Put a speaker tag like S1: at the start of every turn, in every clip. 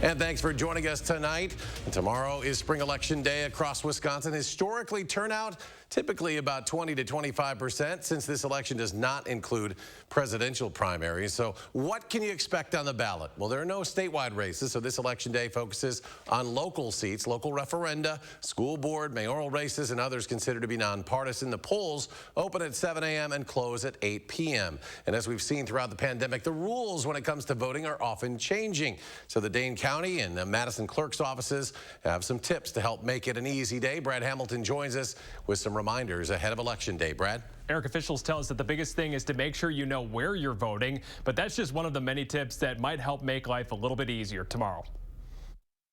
S1: And thanks for joining us tonight. Tomorrow is spring election day across Wisconsin. Historically, turnout typically about 20 to 25% since this election does not include presidential primaries. So what can you expect on the ballot? Well, there are no statewide races, so this election day focuses on local seats, local referenda, school board, mayoral races, and others considered to be nonpartisan. The polls open at 7 a.m. and close at 8 p.m. And as we've seen throughout the pandemic, the rules when it comes to voting are often changing. So the Dane County and the Madison clerks' offices have some tips to help make it an easy day. Brad Hamilton joins us with some reminders ahead of Election Day. Brad?
S2: Eric, officials tell us that the biggest thing is to make sure you know where you're voting, but that's just one of the many tips that might help make life a little bit easier tomorrow.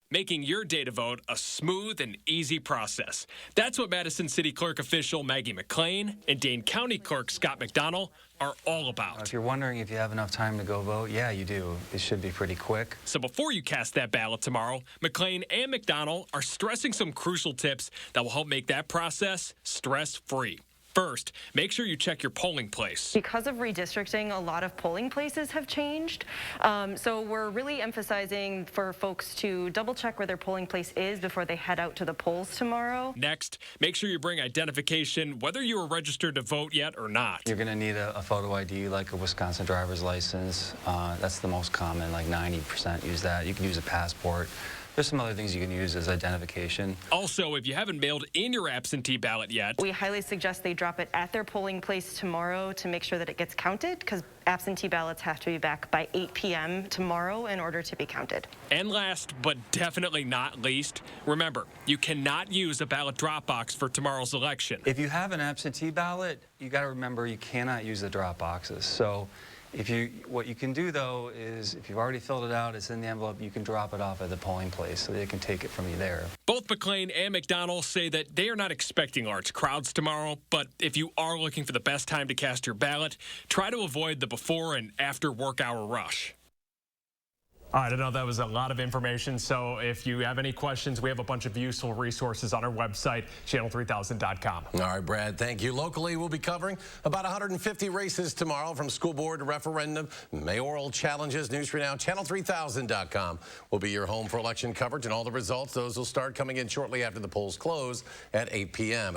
S2: Making your day to vote a smooth and easy process. That's what Madison City Clerk official Maggie McLean and Dane County Clerk Scott McDonald are all about.
S3: If you're wondering if you have enough time to go vote, yeah, you do. It should be pretty quick.
S2: So before you cast that ballot tomorrow, McLean and McDonald are stressing some crucial tips that will help make that process stress-free. First, make sure you check your polling place.
S4: Because of redistricting, a lot of polling places have changed. So we're really emphasizing for folks to double check where their polling place is before they head out to the polls tomorrow.
S2: Next, make sure you bring identification, whether you are registered to vote yet or not.
S3: You're going to need a photo ID like a Wisconsin driver's license. That's the most common, like 90% use that. You can use a passport. There's some other things you can use as identification.
S2: Also, if you haven't mailed in your absentee ballot yet,
S4: we highly suggest they drop it at their polling place tomorrow to make sure that it gets counted, because absentee ballots have to be back by 8 p.m. tomorrow in order to be counted.
S2: And last, but definitely not least, remember, you cannot use a ballot drop box for tomorrow's election.
S3: If you have an absentee ballot, you got to remember you cannot use the drop boxes. So what you can do, though, is if you've already filled it out, it's in the envelope, you can drop it off at the polling place so they can take it from you there.
S2: Both McLean and McDonald say that they are not expecting large crowds tomorrow, but if you are looking for the best time to cast your ballot, try to avoid the before and after work hour rush. All right, I know that was a lot of information, so if you have any questions, we have a bunch of useful resources on our website, channel3000.com.
S1: All right, Brad, thank you. Locally, we'll be covering about 150 races tomorrow, from school board to referendum, mayoral challenges. News for now, channel3000.com will be your home for election coverage, and all the results, those will start coming in shortly after the polls close at 8 p.m.